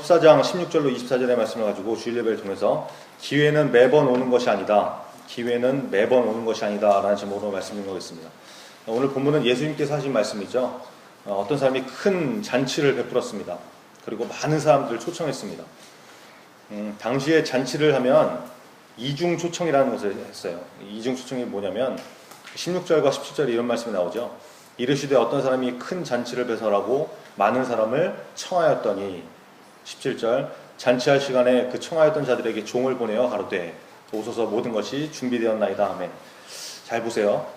14장 16절로 24절의 말씀을 가지고 주일 예배를 통해서 기회는 매번 오는 것이 아니다. 기회는 매번 오는 것이 아니다 라는 제목으로 말씀드리겠습니다. 오늘 본문은 예수님께서 하신 말씀이죠. 어떤 사람이 큰 잔치를 베풀었습니다. 그리고 많은 사람들을 초청했습니다. 당시에 잔치를 하면 이중 초청이라는 것을 했어요. 이중 초청이 뭐냐면 16절과 17절에 이런 말씀이 나오죠. 이르시되 어떤 사람이 큰 잔치를 배설하고 많은 사람을 청하였더니 17절 잔치할 시간에 그 청하였던 자들에게 종을 보내어 가로되 오소서 모든 것이 준비되었나이다. 아멘. 잘 보세요.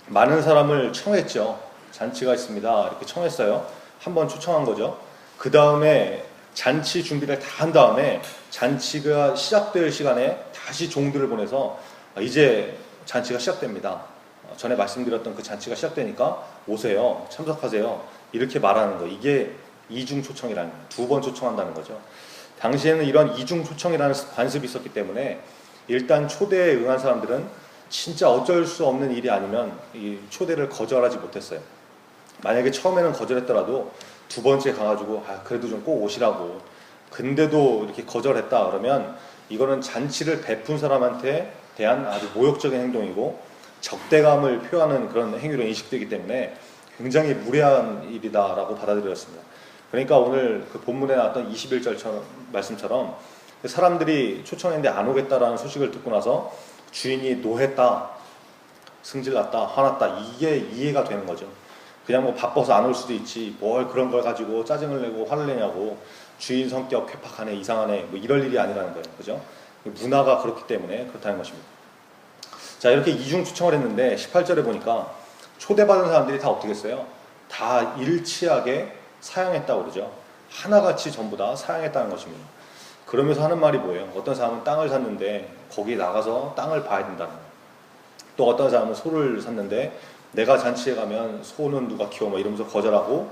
많은 사람을 청했죠. 잔치가 있습니다. 이렇게 청했어요. 한번 초청한 거죠. 그 다음에 잔치 준비를 다 한 다음에 잔치가 시작될 시간에 다시 종들을 보내서 이제 잔치가 시작됩니다. 전에 말씀드렸던 그 잔치가 시작되니까 오세요. 참석하세요. 이렇게 말하는 거. 이게 이중 초청이라는 거예요. 두 번 초청한다는 거죠. 당시에는 이런 이중 초청이라는 관습이 있었기 때문에 일단 초대에 응한 사람들은 진짜 어쩔 수 없는 일이 아니면 이 초대를 거절하지 못했어요. 만약에 처음에는 거절했더라도 두 번째 가가지고 그래도 좀 꼭 오시라고 근데도 이렇게 거절했다 그러면 이거는 잔치를 베푼 사람한테 대한 아주 모욕적인 행동이고 적대감을 표하는 그런 행위로 인식되기 때문에 굉장히 무례한 일이다라고 받아들였습니다. 그러니까 오늘 그 본문에 나왔던 21절 말씀처럼 사람들이 초청했는데 안 오겠다라는 소식을 듣고 나서 주인이 노했다, 승질났다, 화났다 이게 이해가 되는 거죠. 그냥 뭐 바빠서 안 올 수도 있지 뭘 그런 걸 가지고 짜증을 내고 화를 내냐고 주인 성격 괴팍하네 이상하네 뭐 이럴 일이 아니라는 거예요. 그죠? 문화가 그렇기 때문에 그렇다는 것입니다. 자 이렇게 이중 초청을 했는데 18절에 보니까 초대받은 사람들이 다 어떻게 했어요? 다 일치하게 사양했다고 그러죠. 하나같이 전부 다 사양했다는 것입니다. 그러면서 하는 말이 뭐예요? 어떤 사람은 땅을 샀는데 거기 나가서 땅을 봐야 된다는 거예요. 또 어떤 사람은 소를 샀는데 내가 잔치에 가면 소는 누가 키워 뭐 이러면서 거절하고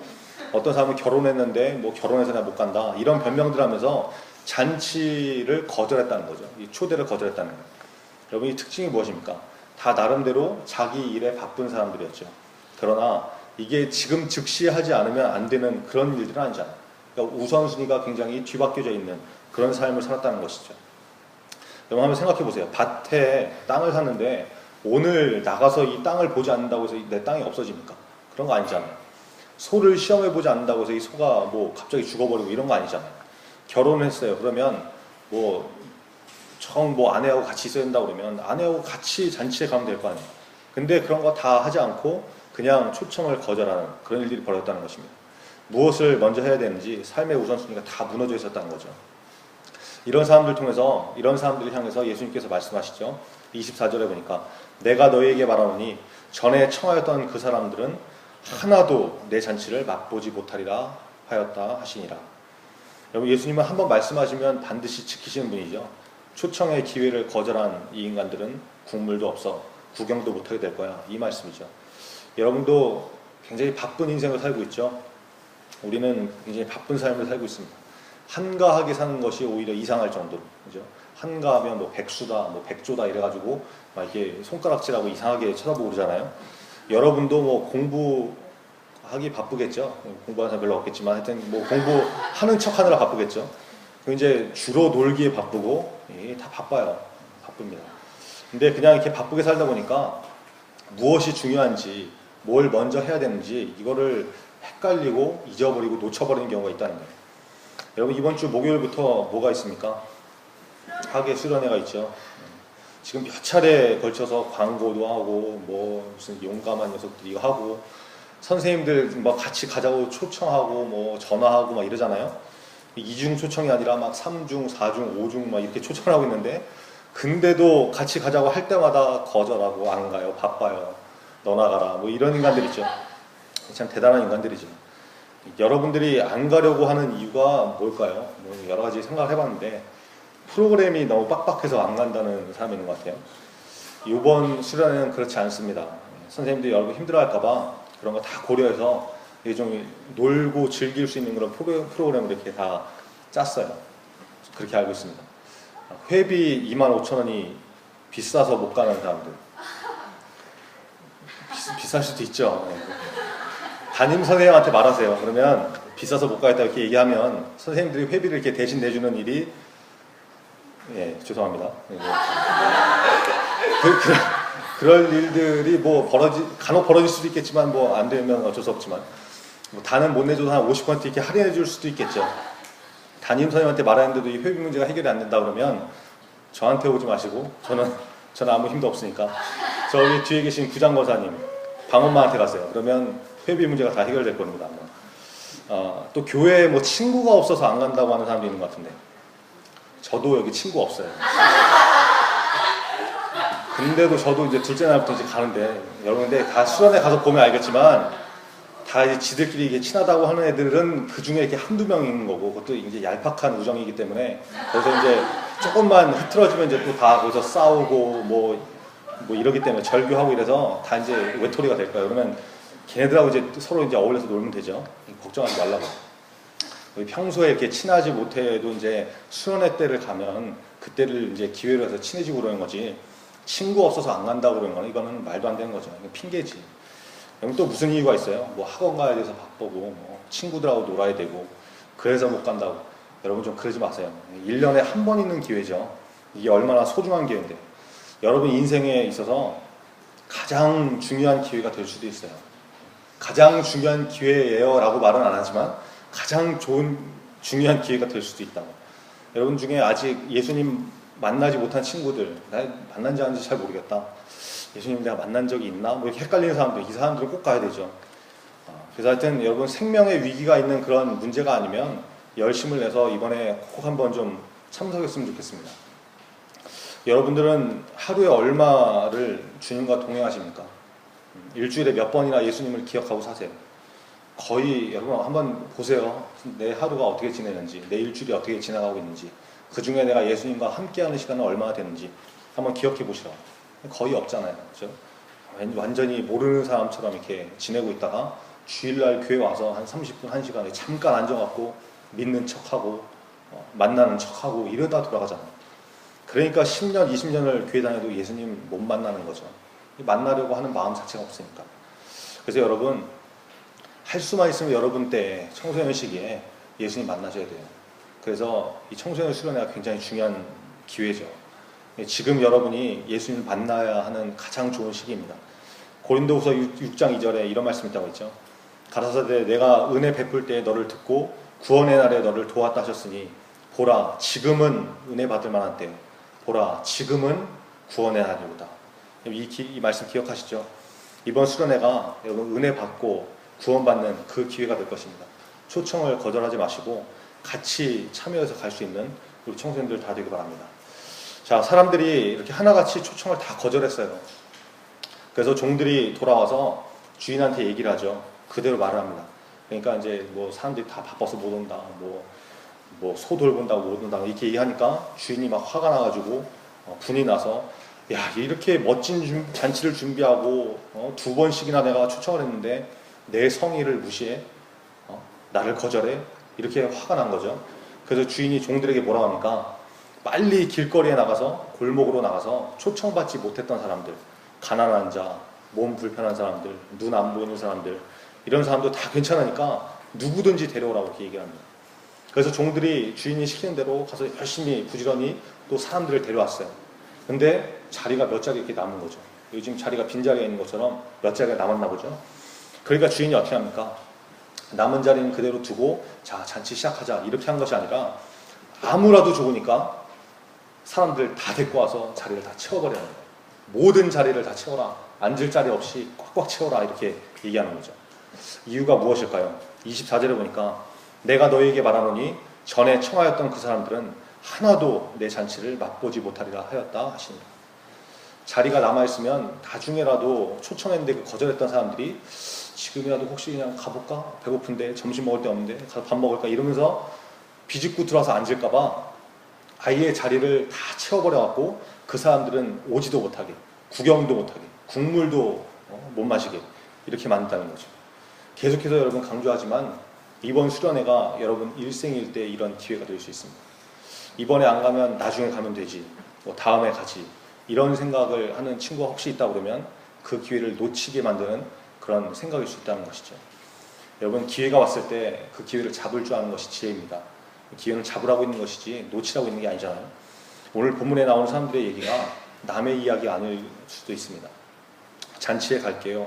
어떤 사람은 결혼했는데 뭐 결혼해서 내가 못 간다 이런 변명들 하면서 잔치를 거절했다는 거죠. 이 초대를 거절했다는 거예요. 여러분 이 특징이 무엇입니까? 다 나름대로 자기 일에 바쁜 사람들이었죠. 그러나 이게 지금 즉시 하지 않으면 안 되는 그런 일들은 아니잖아요. 그러니까 우선순위가 굉장히 뒤바뀌어져 있는 그런 삶을 살았다는 것이죠. 여러분 한번 생각해 보세요. 밭에 땅을 샀는데 오늘 나가서 이 땅을 보지 않는다고 해서 내 땅이 없어집니까? 그런 거 아니잖아요. 소를 시험해 보지 않는다고 해서 이 소가 뭐 갑자기 죽어버리고 이런 거 아니잖아요. 결혼을 했어요. 그러면 뭐 아내하고 같이 있어야 된다고 그러면 아내하고 같이 잔치에 가면 될 거 아니에요. 근데 그런 거 다 하지 않고 그냥 초청을 거절하는 그런 일들이 벌어졌다는 것입니다. 무엇을 먼저 해야 되는지 삶의 우선순위가 다 무너져 있었다는 거죠. 이런 사람들 통해서 이런 사람들을 향해서 예수님께서 말씀하시죠. 24절에 보니까 내가 너희에게 말하노니 전에 청하였던 그 사람들은 하나도 내 잔치를 맛보지 못하리라 하였다 하시니라. 여러분 예수님은 한번 말씀하시면 반드시 지키시는 분이죠. 초청의 기회를 거절한 이 인간들은 국물도 없어 구경도 못하게 될 거야 이 말씀이죠. 여러분도 굉장히 바쁜 인생을 살고 있죠. 우리는 굉장히 바쁜 삶을 살고 있습니다. 한가하게 사는 것이 오히려 이상할 정도로 그죠? 한가하면 뭐 백수다, 뭐 백조다 이래가지고 막 이렇게 손가락질하고 이상하게 쳐다보고 그러잖아요. 여러분도 뭐 공부하기 바쁘겠죠. 공부하는 사람 별로 없겠지만 하여튼 뭐 공부하는 척하느라 바쁘겠죠. 이제 주로 놀기에 바쁘고 다 바빠요. 바쁩니다. 근데 그냥 이렇게 바쁘게 살다 보니까 무엇이 중요한지 뭘 먼저 해야 되는지 이거를 헷갈리고 잊어버리고 놓쳐버리는 경우가 있다는 거예요. 여러분 이번 주 목요일부터 뭐가 있습니까? 학예 수련회가 있죠. 지금 몇 차례에 걸쳐서 광고도 하고 뭐 무슨 용감한 녀석들이 이거 하고 선생님들 막 같이 가자고 초청하고 뭐 전화하고 막 이러잖아요. 이중 초청이 아니라 막 3중, 4중, 5중 막 이렇게 초청을 하고 있는데 근데도 같이 가자고 할 때마다 거절하고 안 가요. 바빠요. 너나 가라. 뭐 이런 인간들이죠. 참 대단한 인간들이죠. 여러분들이 안 가려고 하는 이유가 뭘까요? 뭐 여러 가지 생각을 해봤는데 프로그램이 너무 빡빡해서 안 간다는 사람이 있는 것 같아요. 이번 수련회는 그렇지 않습니다. 선생님들이 여러분 힘들어할까봐 그런 거 다 고려해서 좀 놀고 즐길 수 있는 그런 프로그램을 이렇게 다 짰어요. 그렇게 알고 있습니다. 회비 25,000원이 비싸서 못 가는 사람들. 비쌀 수도 있죠. 담임 선생님한테 말하세요. 그러면 비싸서 못 가겠다 이렇게 얘기하면 선생님들이 회비를 이렇게 대신 내주는 일이 죄송합니다. 그럴 일들이 뭐 간혹 벌어질 수도 있겠지만 뭐 안 되면 어쩔 수 없지만 뭐 다는 못 내줘도 한 50% 이렇게 할인해 줄 수도 있겠죠. 담임 선생님한테 말하는데도 이 회비 문제가 해결이 안 된다 그러면 저한테 오지 마시고 저는 아무 힘도 없으니까 저기 뒤에 계신 구장거사님 방언마한테 가세요. 그러면 회비 문제가 다 해결될 겁니다. 또 교회에 뭐 친구가 없어서 안 간다고 하는 사람도 있는 것 같은데 저도 여기 친구 없어요. 근데도 저도 이제 둘째 날부터 이제 가는데 여러분 근데 다 수련회 가서 보면 알겠지만 다 이제 지들끼리 이게 친하다고 하는 애들은 그 중에 이렇게 한두 명 있는 거고 그것도 이제 얄팍한 우정이기 때문에 거기서 이제 조금만 흐트러지면 이제 또 다 거기서 싸우고 뭐 이러기 때문에 절규하고 이래서 다 이제 외톨이가 될 거예요. 그러면 걔네들하고 이제 서로 이제 어울려서 놀면 되죠. 걱정하지 말라고. 평소에 이렇게 친하지 못해도 이제 수련회 때를 가면 그때를 이제 기회로 해서 친해지고 그러는 거지. 친구 없어서 안 간다고 그러는 거는 이거는 말도 안 되는 거죠. 이거 핑계지. 그럼 또 무슨 이유가 있어요? 뭐 학원 가야 돼서 바쁘고 뭐 친구들하고 놀아야 되고 그래서 못 간다고. 여러분 좀 그러지 마세요. 1년에 한 번 있는 기회죠. 이게 얼마나 소중한 기회인데 여러분 인생에 있어서 가장 중요한 기회가 될 수도 있어요. 가장 중요한 기회예요 라고 말은 안 하지만 가장 중요한 기회가 될 수도 있다고. 여러분 중에 아직 예수님 만나지 못한 친구들, 나 만난지 안 한지 잘 모르겠다. 예수님 내가 만난 적이 있나? 뭐 이렇게 헷갈리는 사람들, 이 사람들은 꼭 가야 되죠. 그래서 하여튼 여러분 생명의 위기가 있는 그런 문제가 아니면 열심을 내서 이번에 꼭 한번 좀 참석했으면 좋겠습니다. 여러분들은 하루에 얼마를 주님과 동행하십니까? 일주일에 몇 번이나 예수님을 기억하고 사세요? 거의 여러분 한번 보세요. 내 하루가 어떻게 지내는지, 내 일주일이 어떻게 지나가고 있는지, 그 중에 내가 예수님과 함께하는 시간은 얼마나 되는지 한번 기억해 보시라고. 거의 없잖아요. 그렇죠? 완전히 모르는 사람처럼 이렇게 지내고 있다가 주일날 교회 와서 한 30분, 1시간에 잠깐 앉아갖고 믿는 척하고 만나는 척하고 이러다 돌아가잖아요. 그러니까 10년, 20년을 교회 다녀도 예수님 못 만나는 거죠. 만나려고 하는 마음 자체가 없으니까. 그래서 여러분 할 수만 있으면 여러분 때 청소년 시기에 예수님 만나셔야 돼요. 그래서 이 청소년 수련회가 굉장히 중요한 기회죠. 지금 여러분이 예수님을 만나야 하는 가장 좋은 시기입니다. 고린도후서 6장 2절에 이런 말씀이 있다고 했죠. 가라사대 내가 은혜 베풀 때 너를 듣고 구원의 날에 너를 도왔다 하셨으니 보라 지금은 은혜 받을 만한 때요. 보라 지금은 구원의 날이로다. 이 말씀 기억하시죠? 이번 수련회가 여러분 은혜 받고 구원받는 그 기회가 될 것입니다. 초청을 거절하지 마시고 같이 참여해서 갈 수 있는 우리 청소년들 다 되기 바랍니다. 자, 사람들이 이렇게 하나같이 초청을 다 거절했어요. 그래서 종들이 돌아와서 주인한테 얘기를 하죠. 그대로 말을 합니다. 그러니까 이제 뭐 사람들이 다 바빠서 못 온다, 뭐 소 돌본다고 못 온다 이렇게 얘기하니까 주인이 막 화가 나가지고 분이 나서 야 이렇게 멋진 잔치를 준비하고 2번씩이나 내가 초청을 했는데 내 성의를 무시해 나를 거절해 이렇게 화가 난 거죠. 그래서 주인이 종들에게 뭐라고 합니까? 빨리 길거리에 나가서 골목으로 나가서 초청받지 못했던 사람들, 가난한 자, 몸 불편한 사람들, 눈 안 보이는 사람들 이런 사람도 다 괜찮으니까 누구든지 데려오라고 이렇게 얘기합니다. 그래서 종들이 주인이 시키는 대로 가서 열심히 부지런히 또 사람들을 데려왔어요. 근데 자리가 몇 자리 이렇게 남은 거죠. 요즘 자리가 빈자리가 있는 것처럼 몇 자리가 남았나 보죠. 그러니까 주인이 어떻게 합니까? 남은 자리는 그대로 두고 자 잔치 시작하자 이렇게 한 것이 아니라 아무라도 좋으니까 사람들 다 데리고 와서 자리를 다 채워버려야 해요. 모든 자리를 다 채워라. 앉을 자리 없이 꽉꽉 채워라 이렇게 얘기하는 거죠. 이유가 무엇일까요? 24절에 보니까 내가 너희에게 말하노니 전에 청하였던 그 사람들은 하나도 내 잔치를 맛보지 못하리라 하였다 하시니라. 자리가 남아있으면 나중에라도 초청했는데 거절했던 사람들이 지금이라도 혹시 그냥 가볼까? 배고픈데 점심 먹을 데 없는데 가서 밥 먹을까? 이러면서 비집고 들어와서 앉을까봐 아예 자리를 다 채워버려갖고 그 사람들은 오지도 못하게 구경도 못하게 국물도 못 마시게 이렇게 만든다는 거죠. 계속해서 여러분 강조하지만 이번 수련회가 여러분 일생일 때 이런 기회가 될 수 있습니다. 이번에 안 가면 나중에 가면 되지 뭐 다음에 가지 이런 생각을 하는 친구가 혹시 있다 그러면 그 기회를 놓치게 만드는 그런 생각일 수 있다는 것이죠. 여러분, 기회가 왔을 때 그 기회를 잡을 줄 아는 것이 지혜입니다. 기회는 잡으라고 있는 것이지 놓치라고 있는 게 아니잖아요. 오늘 본문에 나오는 사람들의 얘기가 남의 이야기가 아닐 수도 있습니다. 잔치에 갈게요.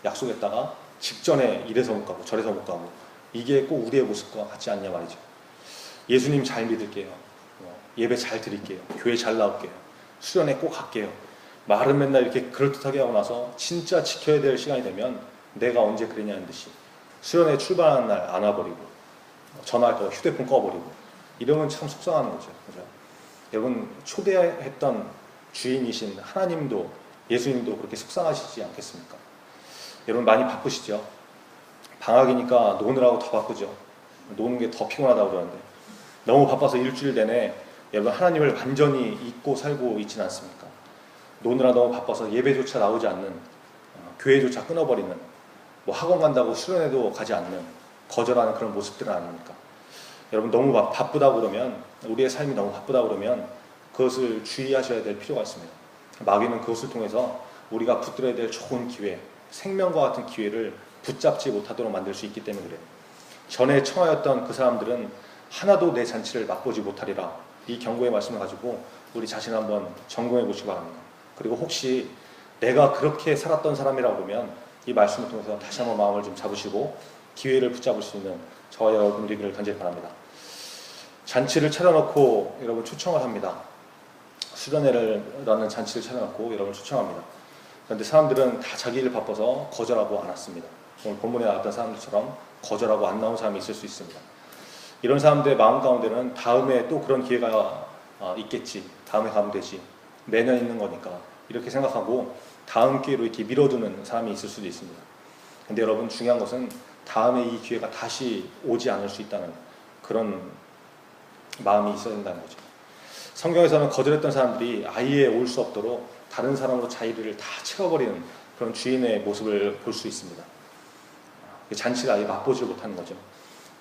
약속했다가 직전에 이래서 못 가고 저래서 못 가고, 이게 꼭 우리의 모습과 같지 않냐 말이죠. 예수님 잘 믿을게요. 예배 잘 드릴게요. 교회 잘 나올게요. 수련회 꼭 갈게요. 말은 맨날 이렇게 그럴듯하게 하고 나서 진짜 지켜야 될 시간이 되면 내가 언제 그랬냐는 듯이 수련회 출발하는 날 안 와버리고, 전화할 거 휴대폰 꺼버리고, 이러면 참 속상한 거죠. 그죠? 여러분, 초대했던 주인이신 하나님도 예수님도 그렇게 속상하시지 않겠습니까? 여러분, 많이 바쁘시죠? 방학이니까 노느라고 더 바쁘죠. 노는 게 더 피곤하다고 그러는데, 너무 바빠서 일주일 내내 여러분 하나님을 완전히 잊고 살고 있지는 않습니까? 노느라 너무 바빠서 예배조차 나오지 않는, 교회조차 끊어버리는, 뭐 학원 간다고 수련회도 가지 않는, 거절하는 그런 모습들은 아닙니까? 여러분, 너무 바쁘다고 그러면, 우리의 삶이 너무 바쁘다고 그러면 그것을 주의하셔야 될 필요가 있습니다. 마귀는 그것을 통해서 우리가 붙들어야 될 좋은 기회, 생명과 같은 기회를 붙잡지 못하도록 만들 수 있기 때문에 그래요. 전에 청하였던 그 사람들은 하나도 내 잔치를 맛보지 못하리라, 이 경고의 말씀을 가지고 우리 자신 한번 점검해 보시기 바랍니다. 그리고 혹시 내가 그렇게 살았던 사람이라고 그러면 이 말씀을 통해서 다시 한번 마음을 좀 잡으시고 기회를 붙잡을 수 있는 저와 여러분들을 간절히 바랍니다. 잔치를 차려놓고 여러분 초청을 합니다. 수련회라는 잔치를 차려놓고 여러분 초청합니다. 그런데 사람들은 다 자기 일 바빠서 거절하고 안 왔습니다. 오늘 본문에 나왔던 사람들처럼 거절하고 안 나온 사람이 있을 수 있습니다. 이런 사람들의 마음 가운데는 다음에 또 그런 기회가 있겠지, 다음에 가면 되지, 매년 있는 거니까 이렇게 생각하고 다음 기회로 이렇게 밀어두는 사람이 있을 수도 있습니다. 근데 여러분, 중요한 것은 다음에 이 기회가 다시 오지 않을 수 있다는 그런 마음이 있어야 된다는 거죠. 성경에서는 거절했던 사람들이 아예 올 수 없도록 다른 사람으로 자리를 다 채워버리는 그런 주인의 모습을 볼 수 있습니다. 잔치를 아예 맛보지 못하는 거죠.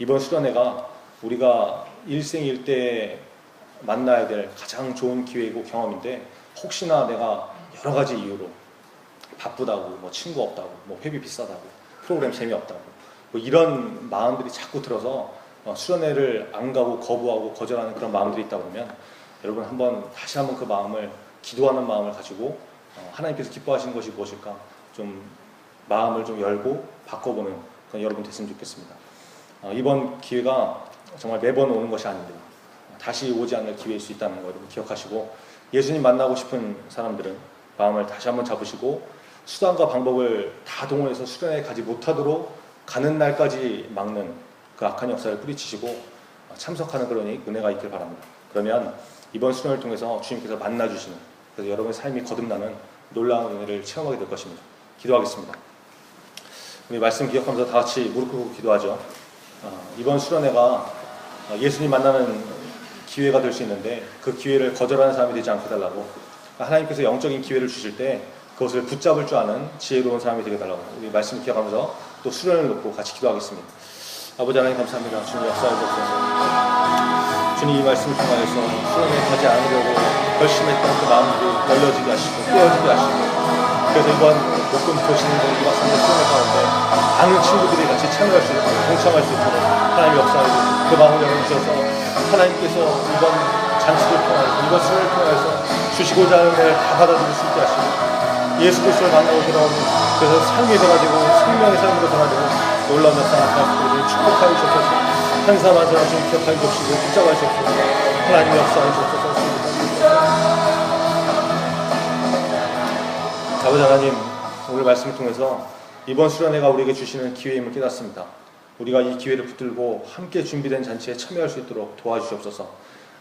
이번 수련회가 우리가 일생일대에 만나야 될 가장 좋은 기회이고 경험인데, 혹시나 내가 여러 가지 이유로 바쁘다고, 뭐 친구 없다고, 뭐 회비 비싸다고, 프로그램 재미없다고, 뭐 이런 마음들이 자꾸 들어서 수련회를 안 가고 거부하고 거절하는 그런 마음들이 있다 보면, 여러분 다시 한번 그 마음을, 기도하는 마음을 가지고 하나님께서 기뻐하시는 것이 무엇일까 좀 마음을 좀 열고 바꿔보는 그런 여러분 됐으면 좋겠습니다. 이번 기회가 정말 매번 오는 것이 아닙니다. 다시 오지 않을 기회일 수 있다는 거 여러분 기억하시고, 예수님 만나고 싶은 사람들은 마음을 다시 한번 잡으시고 수단과 방법을 다 동원해서 수련회에 가지 못하도록 가는 날까지 막는 그 악한 역사를 뿌리치시고 참석하는 그런 은혜가 있길 바랍니다. 그러면 이번 수련을 통해서 주님께서 만나주시는, 그래서 여러분의 삶이 거듭나는 놀라운 은혜를 체험하게 될 것입니다. 기도하겠습니다. 우리 말씀 기억하면서 다 같이 무릎 꿇고 기도하죠. 이번 수련회가 예수님 만나는 기회가 될 수 있는데 그 기회를 거절하는 사람이 되지 않게 해달라고, 하나님께서 영적인 기회를 주실 때 그것을 붙잡을 줄 아는 지혜로운 사람이 되게 해달라고 우리 말씀 기억하면서 또 수련을 놓고 같이 기도하겠습니다. 아버지 하나님 감사합니다. 주님 역사해 주옵소서. 주님 이 말씀을 통하여서 수련에 가지 않으려고 결심했던 그 마음들이 열려지게 하시고 깨어지게 하시고, 그래서 이번 목금 도시는 우리가 상대 수련회 가운데 많은 친구들이 같이 참여할 수 있도록, 동참할 수 있도록 하나님 역사해 주옵소서. 그 마음을 열어주셔서 하나님께서 이번 잔치를 통하여서, 이번 수련을 통해서 주시고자 하는 은혜를 다 받아들일 수 있게 하시고, 예수 그리스도를 만나고 돌아오는, 그래서 삶이 변화되고 생명의 삶으로 변화되고 놀라운 역사 나타나시고 축복하여 주옵소서. 한 사람 한 사람 좀 기억하여 주옵시고 붙잡아 주옵소서. 하나님 역사해 주옵소서. 아버지 하나님, 오늘 말씀을 통해서 이번 수련회가 우리에게 주시는 기회임을 깨닫습니다. 우리가 이 기회를 붙들고 함께 준비된 잔치에 참여할 수 있도록 도와주시옵소서.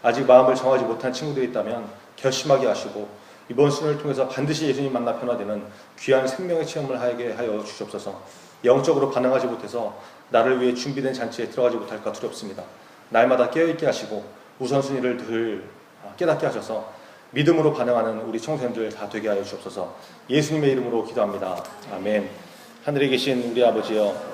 아직 마음을 정하지 못한 친구들이 있다면 결심하게 하시고, 이번 수련을 통해서 반드시 예수님 만나 변화되는 귀한 생명의 체험을 하게 하여 주시옵소서. 영적으로 반응하지 못해서 나를 위해 준비된 잔치에 들어가지 못할까 두렵습니다. 날마다 깨어있게 하시고 우선순위를 늘 깨닫게 하셔서 믿음으로 반응하는 우리 청소년들 다 되게 하여 주옵소서. 예수님의 이름으로 기도합니다. 아멘. 하늘에 계신 우리 아버지여,